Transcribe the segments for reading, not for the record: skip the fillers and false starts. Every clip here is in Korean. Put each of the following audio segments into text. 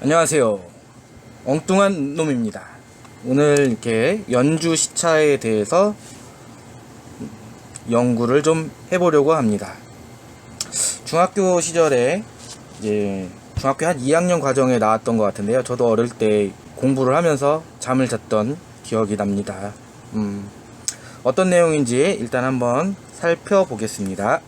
안녕하세요. 엉뚱한 놈입니다. 오늘 이렇게 연주 시차에 대해서 연구를 좀 해보려고 합니다. 중학교 시절에 이제 중학교 한 2학년 과정에 나왔던 것 같은데요. 저도 어릴 때 공부를 하면서 잠을 잤던 기억이 납니다. 어떤 내용인지 일단 한번 살펴보겠습니다.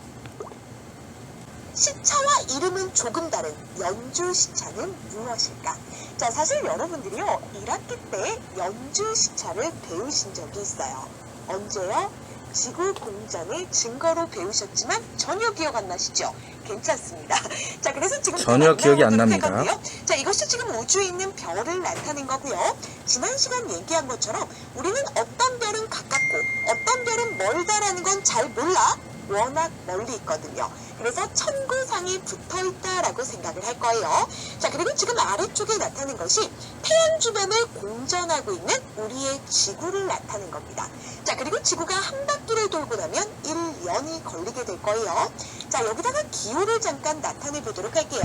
시차와 이름은 조금 다른 연주 시차는 무엇일까? 자, 사실 여러분들이요, 1학기 때 연주 시차를 배우신 적이 있어요. 언제요? 지구 공전의 증거로 배우셨지만 전혀 기억 안 나시죠? 괜찮습니다. 자, 그래서 지금 전혀 기억이 안 납니다. 건데요. 자, 이것이 지금 우주에 있는 별을 나타낸 거고요. 지난 시간 얘기한 것처럼 우리는 어떤 별은 가깝고 어떤 별은 멀다라는 건 잘 몰라. 워낙 멀리 있거든요. 그래서 천구상이 붙어있다라고 생각을 할 거예요. 자, 그리고 지금 아래쪽에 나타낸 것이 태양 주변을 공전하고 있는 우리의 지구를 나타낸 겁니다. 자, 그리고 지구가 한 바퀴를 돌고 나면 1년이 걸리게 될 거예요. 자, 여기다가 기호를 잠깐 나타내 보도록 할게요.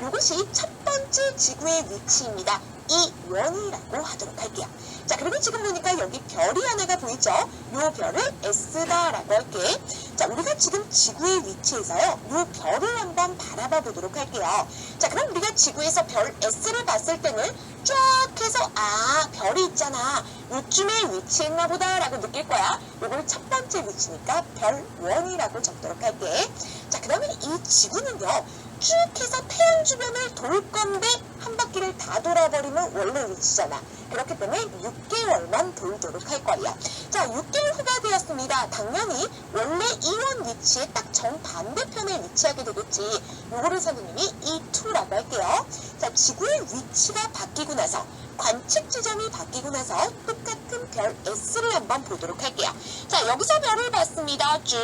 이것이 첫 번째 지구의 위치입니다. 이원이라고 하도록 할게요. 자, 그리고 지금 보니까 여기 별이 하나가 보이죠? 요 별을 S다라고 할게. 자, 우리가 지금 지구의 위치에서요, 요 별을 한번 바라봐 보도록 할게요. 자, 그럼 우리가 지구에서 별 S를 봤을 때는 쫙 해서 별이 있잖아, 요쯤에 위치했나 보다라고 느낄 거야. 요걸 첫 번째 위치니까 별 1이라고 적도록 할게. 자, 그 다음에 이 지구는요, 쭉 해서 태양 주변을 돌 건데 한 바퀴를 다 돌아버리면 원래 위치잖아. 그렇기 때문에 6개월만 돌도록 할 거예요. 자, 6개월 후가 되었습니다. 당연히 원래 이원 위치에 딱 정반대편에 위치하게 되겠지. 요거를 선생님이 E2라고 할게요. 자, 지구의 위치가 바뀌고 나서, 관측 지점이 바뀌고 나서 똑같은 별 S를 한번 보도록 할게요. 자, 여기서 별을 봤습니다. 쭉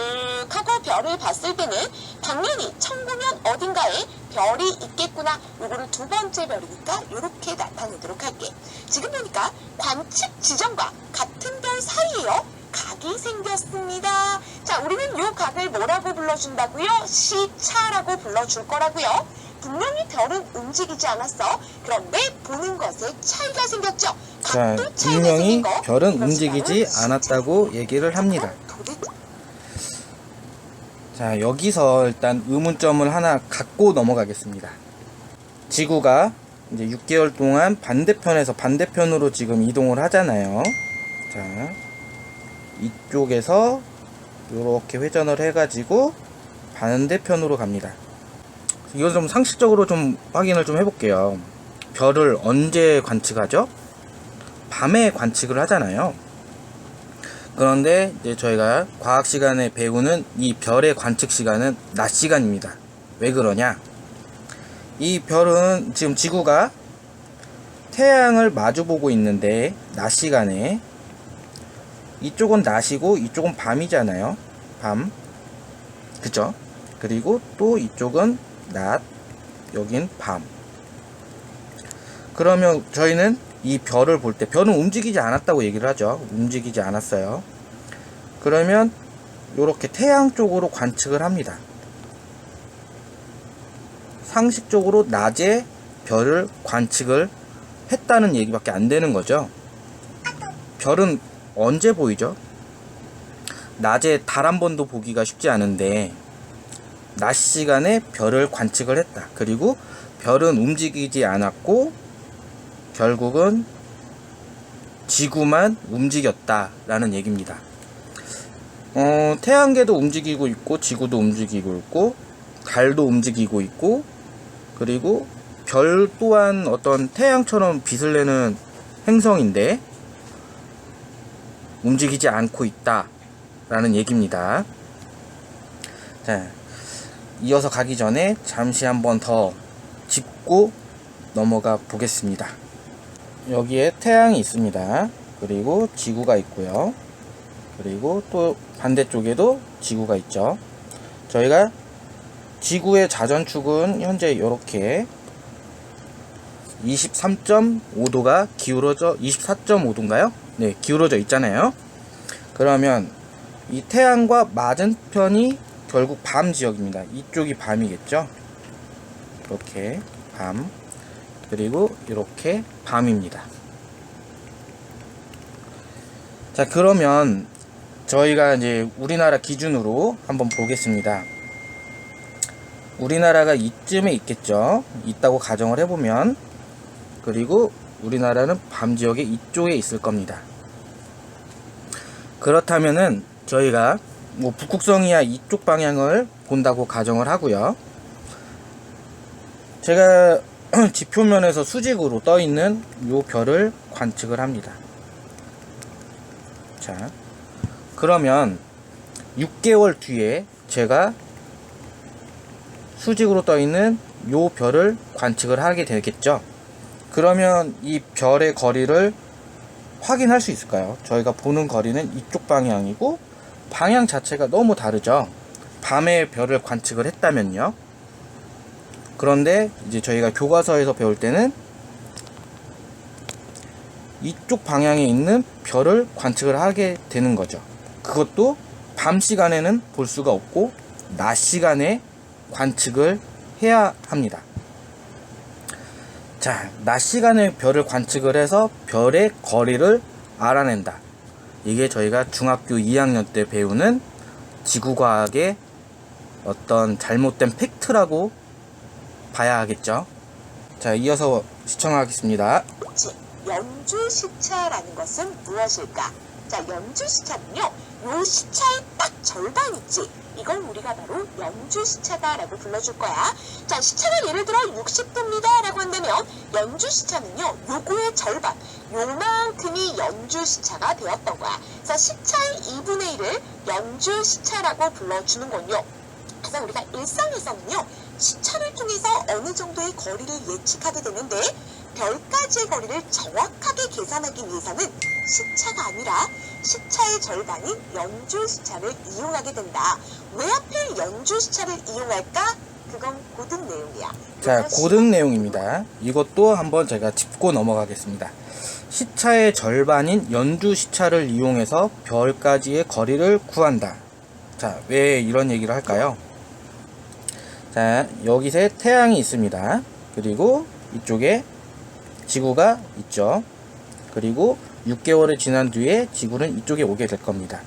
하고 별을 봤을 때는 당연히 천구면 어딘가에 별이 있겠구나. 요거를 두 번째 별이니까 이렇게 나타내도록 할게. 지금 보니까 관측 지점과 같은 별 사이에요, 각이 생겼습니다. 자, 우리는 요 각을 뭐라고 불러준다고요? 시차라고 불러줄 거라고요. 분명히 별은 움직이지 않았어. 그런데 보는 것에 차이가 생겼죠. 자, 각도 차이가 분명히 생긴 거, 별은 이것이 움직이지 바로 않았다고 얘기를 합니다. 자, 여기서 일단 의문점을 하나 갖고 넘어가겠습니다. 지구가 이제 6개월 동안 반대편에서 반대편으로 지금 이동을 하잖아요. 자, 이쪽에서 이렇게 회전을 해가지고 반대편으로 갑니다. 이거 좀 상식적으로 좀 확인을 좀 해볼게요. 별을 언제 관측하죠? 밤에 관측을 하잖아요. 그런데 이제 저희가 과학 시간에 배우는 이 별의 관측 시간은 낮 시간입니다. 왜 그러냐? 이 별은 지금 지구가 태양을 마주보고 있는데 낮 시간에 이쪽은 낮이고 이쪽은 밤이잖아요. 밤. 그죠? 그리고 또 이쪽은 낮, 여긴 밤. 그러면 저희는 이 별을 볼 때, 별은 움직이지 않았다고 얘기를 하죠. 움직이지 않았어요. 그러면 이렇게 태양 쪽으로 관측을 합니다. 상식적으로 낮에 별을 관측을 했다는 얘기밖에 안 되는 거죠. 별은 언제 보이죠? 낮에 달 한 번도 보기가 쉽지 않은데 낮 시간에 별을 관측을 했다. 그리고 별은 움직이지 않았고 결국은 지구만 움직였다라는 얘기입니다. 태양계도 움직이고 있고 지구도 움직이고 있고 달도 움직이고 있고, 그리고 별 또한 어떤 태양처럼 빛을 내는 행성인데 움직이지 않고 있다라는 얘기입니다. 자, 이어서 가기 전에 잠시 한번 더 짚고 넘어가 보겠습니다. 여기에 태양이 있습니다. 그리고 지구가 있고요. 그리고 또 반대쪽에도 지구가 있죠. 저희가 지구의 자전축은 현재 이렇게 23.5도가 기울어져, 24.5도인가요? 네, 기울어져 있잖아요. 그러면 이 태양과 맞은편이 결국 밤 지역입니다. 이쪽이 밤이겠죠. 이렇게 밤. 그리고 이렇게 밤입니다. 자, 그러면 저희가 이제 우리나라 기준으로 한번 보겠습니다. 우리나라가 이쯤에 있겠죠. 있다고 가정을 해보면, 그리고 우리나라는 밤 지역에 이쪽에 있을 겁니다. 그렇다면은 저희가 뭐 북극성이야 이쪽 방향을 본다고 가정을 하고요. 제가 지표면에서 수직으로 떠 있는 요 별을 관측을 합니다. 자, 그러면 6개월 뒤에 제가 수직으로 떠 있는 요 별을 관측을 하게 되겠죠. 그러면 이 별의 거리를 확인할 수 있을까요? 저희가 보는 거리는 이쪽 방향이고 방향 자체가 너무 다르죠. 밤에 별을 관측을 했다면요. 그런데 이제 저희가 교과서에서 배울 때는 이쪽 방향에 있는 별을 관측을 하게 되는 거죠. 그것도 밤 시간에는 볼 수가 없고 낮 시간에 관측을 해야 합니다. 자, 낮 시간에 별을 관측을 해서 별의 거리를 알아낸다. 이게 저희가 중학교 2학년 때 배우는 지구과학의 어떤 잘못된 팩트라고 봐야 하겠죠. 자, 이어서 시청하겠습니다. 연주시차라는 것은 무엇일까? 자, 연주시차는요, 요 시차의 딱 절반 있지. 이걸 우리가 바로 연주시차다라고 불러줄 거야. 자, 시차가 예를 들어 60도입니다 라고 한다면 연주시차는요, 요거의 절반, 요만큼이 연주시차가 되었던 거야. 자, 시차의 2분의 1을 연주시차라고 불러주는군요. 그래서 우리가 일상에서는요, 시차를 통해서 어느 정도의 거리를 예측하게 되는데 별까지의 거리를 정확하게 계산하기 위해서는 시차가 아니라 시차의 절반인 연주시차를 이용하게 된다. 왜 하필 연주시차를 이용할까? 그건 고등 내용이야. 자, 고등 내용입니다. 이것도 한번 제가 짚고 넘어가겠습니다. 시차의 절반인 연주시차를 이용해서 별까지의 거리를 구한다. 자, 왜 이런 얘기를 할까요? 자, 여기에 태양이 있습니다. 그리고 이쪽에 지구가 있죠. 그리고 6개월이 지난 뒤에 지구는 이쪽에 오게 될 겁니다.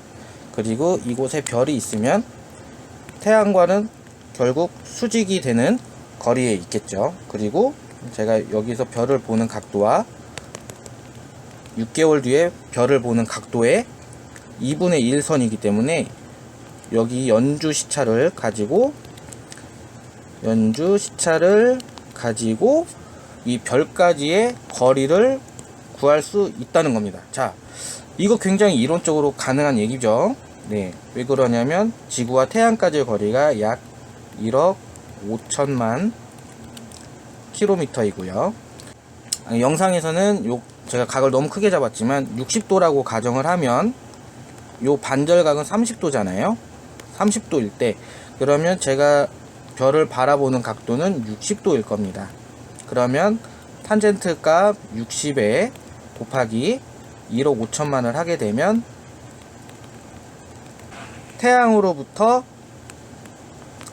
그리고 이곳에 별이 있으면 태양과는 결국 수직이 되는 거리에 있겠죠. 그리고 제가 여기서 별을 보는 각도와 6개월 뒤에 별을 보는 각도의 2분의 1선이기 때문에 여기 연주시차를 가지고 이 별까지의 거리를 구할 수 있다는 겁니다. 자, 이거 굉장히 이론적으로 가능한 얘기죠. 네, 왜 그러냐면 지구와 태양까지의 거리가 약 1억 5천만 킬로미터이고요. 영상에서는 제가 각을 너무 크게 잡았지만 60도라고 가정을 하면 요 반절각은 30도잖아요. 30도일 때 그러면 제가 별을 바라보는 각도는 60도일 겁니다. 그러면 탄젠트 값 60에 곱하기 1억 5천만을 하게 되면 태양으로부터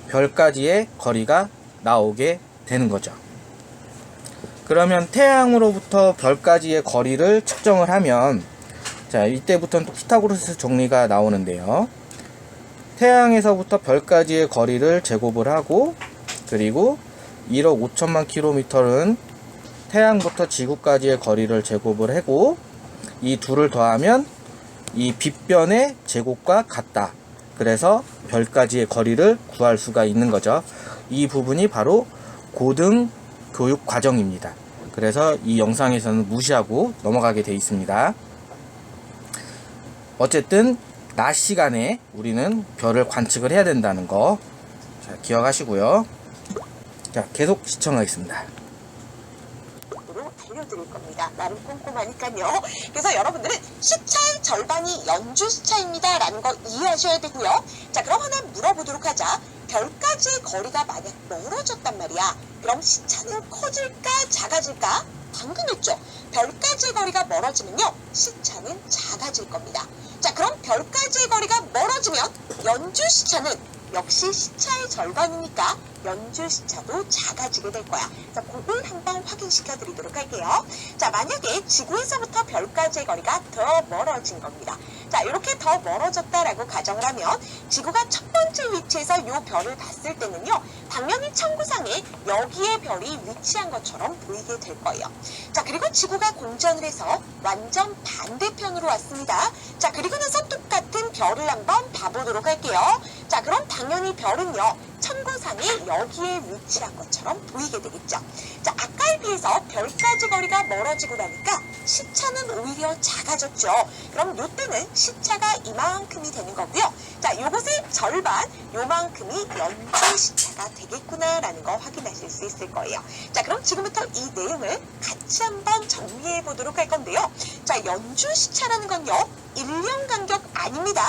별까지의 거리가 나오게 되는 거죠. 그러면 태양으로부터 별까지의 거리를 측정을 하면, 자, 이때부터는 또 피타고라스 정리가 나오는데요. 태양에서부터 별까지의 거리를 제곱을 하고, 그리고 1억 5천만 킬로미터는 태양부터 지구까지의 거리를 제곱을 하고, 이 둘을 더하면 이 빗변의 제곱과 같다. 그래서 별까지의 거리를 구할 수가 있는 거죠. 이 부분이 바로 고등 교육 과정입니다. 그래서 이 영상에서는 무시하고 넘어가게 되어 있습니다. 어쨌든 낮 시간에 우리는 별을 관측을 해야 된다는 거, 자, 기억하시고요. 자, 계속 시청하겠습니다. 알려드릴 겁니다. 나름 꼼꼼하니까요. 그래서 여러분들은 시차의 절반이 연주시차입니다 라는 거 이해하셔야 되고요. 자, 그럼 하나 물어보도록 하자. 별까지의 거리가 만약 멀어졌단 말이야. 그럼 시차는 커질까 작아질까? 방금 했죠. 별까지의 거리가 멀어지면요, 시차는 작아질 겁니다. 자, 그럼 별까지의 거리가 멀어지면 연주시차는 역시 시차의 절반이니까 연주 시차도 작아지게 될 거야. 자, 그걸 한번 확인시켜 드리도록 할게요. 자, 만약에 지구에서부터 별까지의 거리가 더 멀어진 겁니다. 자, 이렇게 더 멀어졌다라고 가정을 하면 지구가 첫 번째 위치에서 이 별을 봤을 때는요, 당연히 천구상에 여기에 별이 위치한 것처럼 보이게 될 거예요. 자, 그리고 지구가 공전을 해서 완전 반대편으로 왔습니다. 자, 그리고 나서 똑같은 별을 한번 봐보도록 할게요. 자, 그럼 당연히 별은요, 천구상에 여기에 위치한 것처럼 보이게 되겠죠. 자, 아까에 비해서 별까지 거리가 멀어지고 나니까 시차는 오히려 작아졌죠. 그럼 이때는 시차가 이만큼이 되는 거고요. 자, 요것의 절반, 요만큼이 연주 시차가 되겠구나라는 거 확인하실 수 있을 거예요. 자, 그럼 지금부터 이 내용을 같이 한번 정리해 보도록 할 건데요. 자, 연주 시차라는 건요, 1년 간격 아닙니다.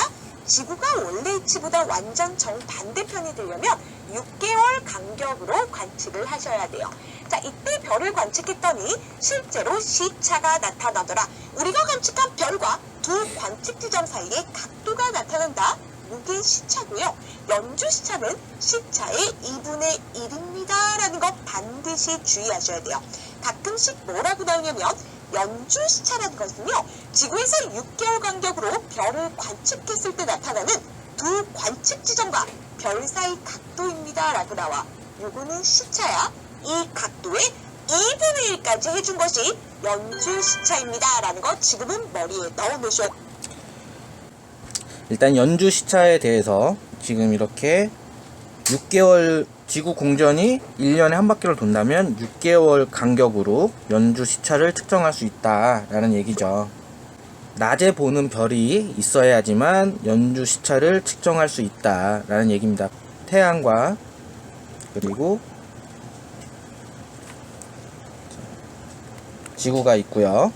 지구가 원래 위치보다 완전 정반대편이 되려면 6개월 간격으로 관측을 하셔야 돼요. 자, 이때 별을 관측했더니 실제로 시차가 나타나더라. 우리가 관측한 별과 두 관측 지점 사이에 각도가 나타난다. 이게 시차고요. 연주 시차는 시차의 2분의 1입니다. 라는 거 반드시 주의하셔야 돼요. 가끔씩 뭐라고 나오냐면 연주 시차라는 것은요, 지구에서 6개월 간격으로 별을 관측했을 때 나타나는 두 관측 지점과 별 사이 각도입니다 라고 나와. 요거는 시차야. 이 각도의 2분의 1까지 해준 것이 연주 시차입니다 라는 거 지금은 머리에 넣어놓으셔야 돼요. 일단 연주 시차에 대해서 지금 이렇게 6개월 지구 공전이 1년에 한 바퀴를 돈다면 6개월 간격으로 연주 시차를 측정할 수 있다라는 얘기죠. 낮에 보는 별이 있어야지만 연주 시차를 측정할 수 있다라는 얘기입니다. 태양과 그리고 지구가 있고요.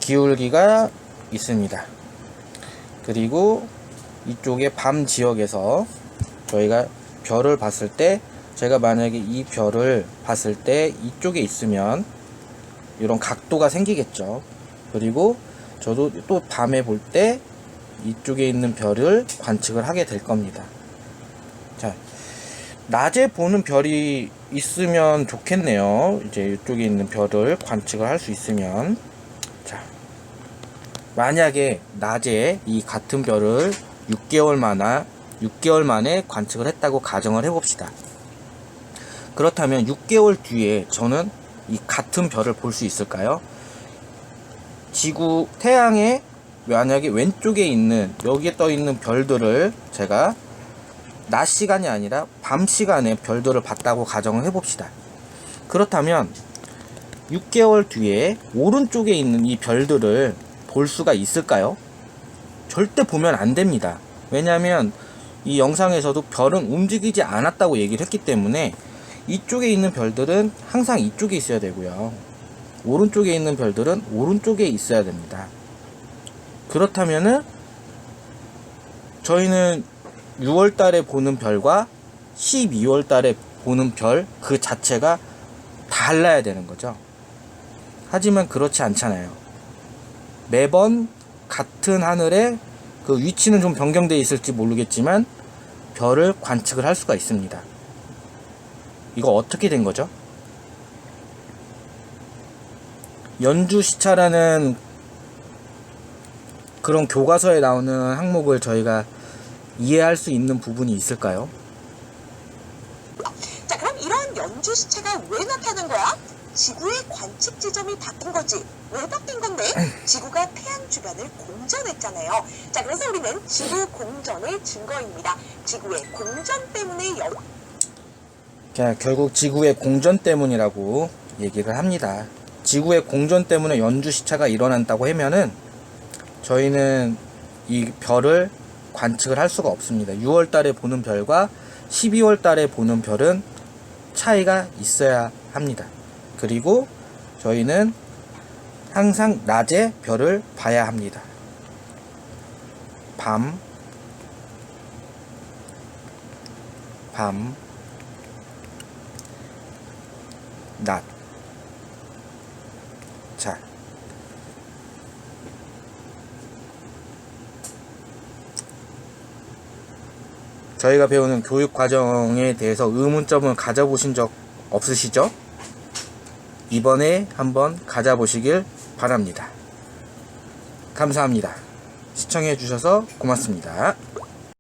기울기가 있습니다. 그리고 이쪽에 밤 지역에서 저희가 별을 봤을 때, 제가 만약에 이 별을 봤을 때 이쪽에 있으면 이런 각도가 생기겠죠. 그리고 저도 또 밤에 볼 때 이쪽에 있는 별을 관측을 하게 될 겁니다. 자, 낮에 보는 별이 있으면 좋겠네요. 이제 이쪽에 있는 별을 관측을 할 수 있으면. 자, 만약에 낮에 이 같은 별을 6개월 만에 관측을 했다고 가정을 해봅시다. 그렇다면 6개월 뒤에 저는 이 같은 별을 볼 수 있을까요? 지구, 태양의 만약에 왼쪽에 있는, 여기에 떠 있는 별들을 제가 낮 시간이 아니라 밤 시간에 별들을 봤다고 가정을 해봅시다. 그렇다면 6개월 뒤에 오른쪽에 있는 이 별들을 볼 수가 있을까요? 절대 보면 안 됩니다. 왜냐하면 이 영상에서도 별은 움직이지 않았다고 얘기를 했기 때문에 이쪽에 있는 별들은 항상 이쪽에 있어야 되고요. 오른쪽에 있는 별들은 오른쪽에 있어야 됩니다. 그렇다면은 저희는 6월 달에 보는 별과 12월 달에 보는 별 그 자체가 달라야 되는 거죠. 하지만 그렇지 않잖아요. 매번 같은 하늘에 그 위치는 좀 변경되어 있을지 모르겠지만 별을 관측을 할 수가 있습니다. 이거 어떻게 된 거죠? 연주 시차라는 그런 교과서에 나오는 항목을 저희가 이해할 수 있는 부분이 있을까요? 자, 그럼 이런 연주 시차가 왜 나타난 거야? 지구의 관측 지점이 바뀐 거지. 왜 바뀐 건데? 지구가 태양 주변을 공전했잖아요. 자, 그래서 우리는 지구 공전의 증거입니다. 지구의 공전 때문에 자, 결국 지구의 공전 때문이라고 얘기를 합니다. 지구의 공전 때문에 연주 시차가 일어난다고 하면은 저희는 이 별을 관측을 할 수가 없습니다. 6월 달에 보는 별과 12월 달에 보는 별은 차이가 있어야 합니다. 그리고 저희는 항상 낮에 별을 봐야 합니다. 밤, 낮. 자, 저희가 배우는 교육 과정에 대해서 의문점을 가져보신 적 없으시죠? 이번에 한번 가져보시길 바랍니다. 감사합니다. 시청해 주셔서 고맙습니다.